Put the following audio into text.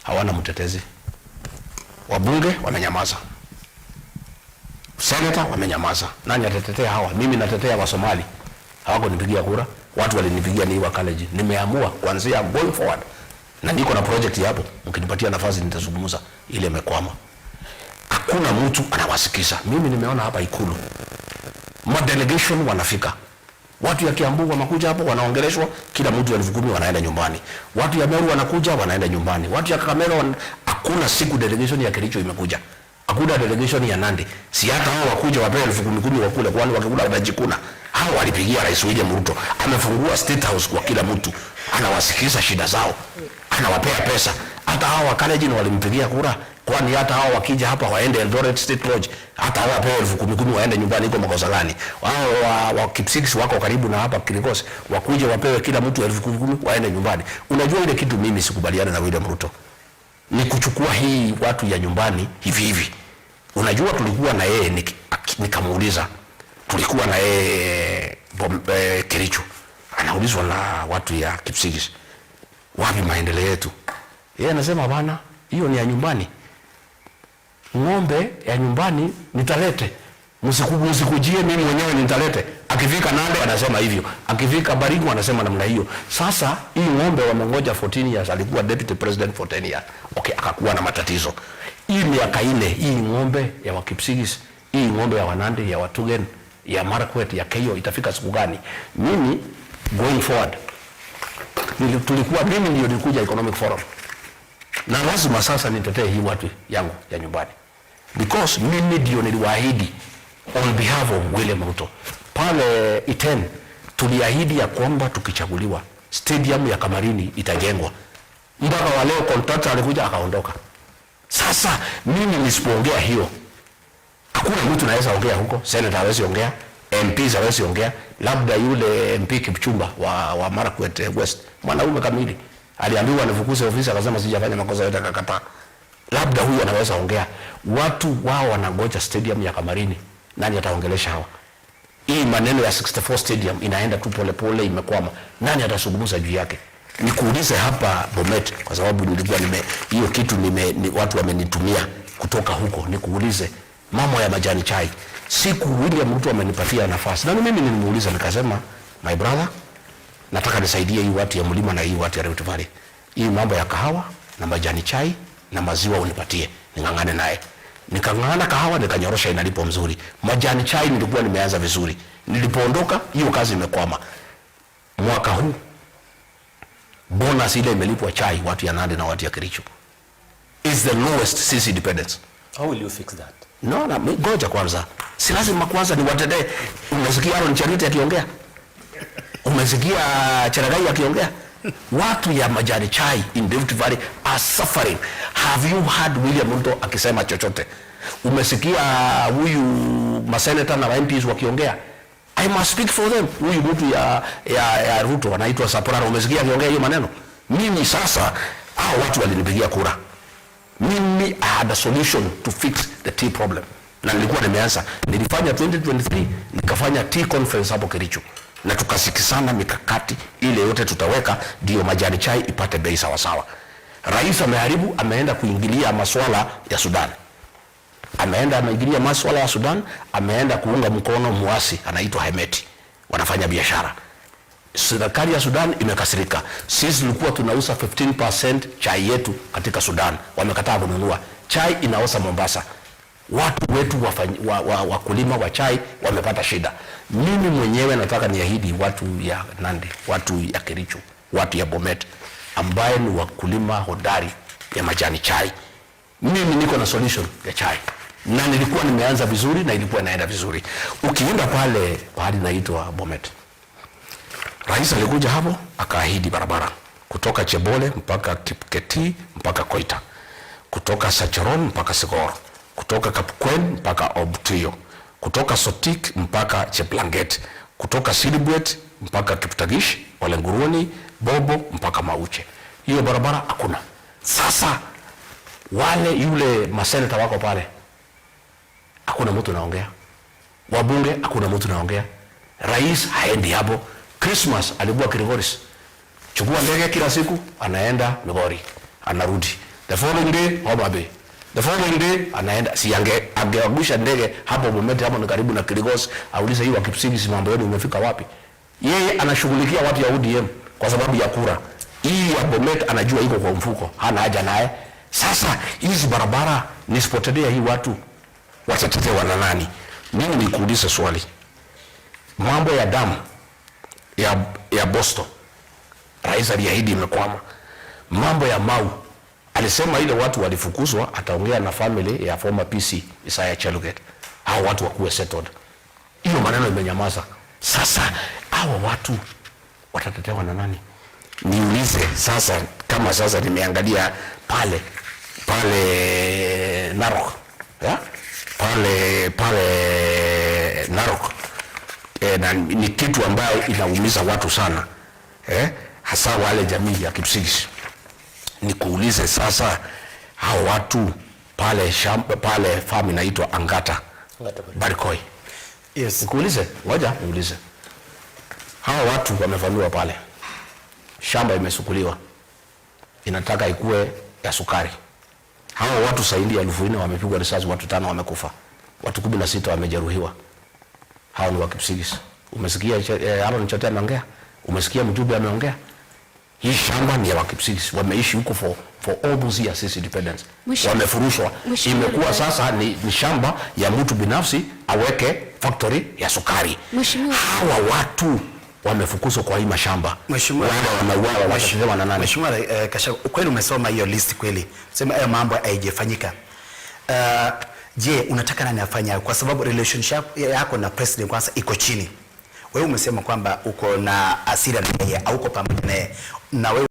hawana mtetezi. Wabunge wamenyamaza, senator wamenyamaza. Nani atatetea hawa? Mimi natetea wa Somali, hawako nipigia kura. Watu walinipigia ni wa college. Nimeamua kuanzia going forward, na niko na project hapo, mkinipatia nafasi nitazungumza ile imekwama. Hakuna mtu anawasikiza. Mimi nimeona hapa Ikulu delegation wanafika, watu ya Kiambu wanakuja hapo wanaongeleshwa, kila mtu 10,000 wanaenda nyumbani. Watu ya Meru wanakuja wanaenda nyumbani. Watu ya Kakamega hakuna siku delegation ya Kericho imekuja. Hakuna delegation ya Nandi. Si hata hao wakuja wapewe 10,000 wakule, kwani wakikula watajikuna. Hao walipigia Rais William Ruto, amefungua State House kwa kila mtu, anawasikiza shida zao, anawapea pesa. Hata hao wakaleji walimpigia kura, kwani hata hao wakija hapa waende Eldoret State Lodge, hata hao wapewe 10,000 waende nyumbani, iko makosa gani? Wao wa Kipsigis wako karibu na hapa Kirikos, wakuje wapewe kila mtu 10,000 waende nyumbani. Unajua ile kitu mimi sikubaliana na William Ruto ni kuchukua hii watu ya nyumbani hivi hivi. Unajua tulikuwa na yeye nikamuuliza, tulikuwa na yeye Kericho, anaulizwa na watu ya Kipsigis, wapi maendeleo yetu? Yeye anasema bana, hiyo ni ya nyumbani. Ng'ombe ya nyumbani nitalete, msikujie mimi mwenyewe nitalete. Akifika Nande anasema hivyo, akifika Baringo anasema namna hiyo. Sasa hii ng'ombe wamengoja 14 years, alikuwa deputy president for 10 years. Okay, akakuwa na matatizo. Hii miaka 4, hii ng'ombe ya Wakipsigis, hii ng'ombe ya Wanande, ya Watugen, ya Marakwet, ya Keyo itafika siku gani? Mimi going forward mimi ndio nilikuja Economic Forum, na lazima sasa nitetee hii watu yangu ya nyumbani, because mimi ndio niliwaahidi on behalf of William Ruto pale Iten, tuliahidi ya kwamba tukichaguliwa stadium ya Kamarini itajengwa. Mpaka wa leo contractor alikuja akaondoka. Sasa mimi nisipoongea hiyo, hakuna mtu anaweza ongea huko. Senator hawezi ongea, MP hawezi ongea, labda yule MP Kipchumba wa Marakwet West, mwanaume kamili, aliambiwa anifukuze ofisi, akasema sijafanya makosa yote, akakataa. Labda huyu anaweza ongea. Watu wao wanangoja stadium ya Kamarini, nani ataongelesha hawa? Hii maneno ya 64 stadium inaenda tu pole pole, imekwama. Nani atazungumza juu yake? Nikuulize hapa Bomet, kwa sababu nilikuwa hiyo kitu watu wamenitumia kutoka huko. Nikuulize mambo ya majani chai. Siku William Ruto amenipatia nafasi, na mimi nilimuuliza nikasema, my brother, nataka nisaidie hii watu ya mlima na hii watu ya Rift Valley. Hii mambo ya kahawa na majani chai na maziwa unipatie, ningangane naye. Nikangana kahawa nikanyorosha, inalipo mzuri. Majani chai nilikuwa nimeanza vizuri. Nilipoondoka hiyo kazi imekwama. Mwaka huu bonus ile imelipwa chai watu ya Nandi na watu ya Kericho is the lowest since independence. How will you fix that? No, ngoja kwanza. Si lazima kwanza ni watetee. Umesikia Aaron Cheriti akiongea? Umesikia Cheragai akiongea? Watu ya majani chai in Rift Valley are suffering. Have you heard William Ruto akisema chochote? Umesikia huyu maseneta na MPs wakiongea? I must speak for them. Huyu mtu ya Ruto anaitwa Saporaro, umesikia akiongea hiyo maneno? Mimi sasa hao watu walinipigia kura. Mimi I had a solution to fix the tea problem. Na nilikuwa nimeanza. Nilifanya 2023 nikafanya tea conference hapo Kericho. Na tukasikizana mikakati ile yote tutaweka ndio majani chai ipate bei sawa sawa. Rais ameharibu, ameenda kuingilia masuala ya Sudan. Ameingilia masuala ya Sudan, ameenda kuunga mkono muasi anaitwa Hemeti. Wanafanya biashara. Serikali ya Sudan imekasirika. Sisi tulikuwa tunauza 15% chai yetu katika Sudan. Wamekataa kununua. Chai inaosa Mombasa. Watu wetu wakulima wa chai wamepata shida. Mimi mwenyewe nataka niahidi watu ya Nandi, watu ya Kericho, watu ya Bomet ambaye ni wakulima hodari ya majani chai. Mimi niko na solution ya chai. Na nilikuwa nimeanza vizuri na ilikuwa inaenda vizuri. Ukienda pale naitwa Bomet, Rais alikuja hapo akaahidi barabara kutoka Chebole mpaka Kipketi mpaka Koita, kutoka Sacharon mpaka Sigor, kutoka Kapkwen mpaka Obtio, kutoka Sotik mpaka Cheplanget, kutoka Silibwet mpaka Kiptagish, Walenguruni, Bobo mpaka Mauche. Hiyo barabara hakuna. Sasa wale yule maseneta wako pale, hakuna mtu naongea. Wabunge hakuna mtu naongea. Rais haendi hapo. Christmas alikuwa Kirigoris. Chukua ndege kila siku, anaenda Migori, anarudi. The following day Homa Bay. The following day anaenda, si angeagusha ndege hapo Bomet, hapo ni karibu na Kilgoris, aulize hii wa Kipsigis mambo yenu umefika wapi? Yeye anashughulikia watu ya ODM kwa sababu ya kura. Hii ya Bomet anajua iko kwa mfuko, hana haja naye. Sasa hizi barabara nisipotendea hii watu watatetewa na nani? Mimi nikuulize swali. Mambo ya damu ya Boston, rais aliahidi imekwama. Mambo ya Mau, alisema ile watu walifukuzwa ataongea na family ya former PC Isaiah Cheluget, hao watu wakuwe settled. Hiyo maneno imenyamaza. Sasa hao watu watatetewa na nani? Niulize sasa, kama sasa nimeangalia pale Narok, ya? Pale Narok, na ni kitu ambayo inaumiza watu sana, hasa wale jamii ya Kipsigis. Nikuulize sasa, hao watu pale farm inaitwa Angata Barikoi. Yes. Nikuulize, ngoja niulize. Hao watu wamevamiwa pale. Shamba imesukuliwa. Inataka ikue ya sukari. Hao watu zaidi ya 4,000 wamepigwa risasi, watu 5 wamekufa. Watu 16 wamejeruhiwa. Hao ni wa Kipsigis. Umesikia Aaron Chotea ameongea? Umesikia Mjumbe ameongea? Hii shamba ni ya Kipsigis, wameishi huko for all those years since independence. Wamefurushwa. Imekuwa sasa ni shamba ya mtu binafsi aweke factory ya sukari. Hawa watu wamefukuzwa kwa hii mashamba. Mheshimiwa, wanauawa, watasema na nani? Mheshimiwa Kasha, kweli umesoma hiyo list kweli. Sema hayo mambo haijafanyika. Je, unataka nani afanye? Kwa sababu relationship yako na president kwanza iko chini. Wewe umesema kwamba uko na hasira na yeye au uko pamoja naye, na wewe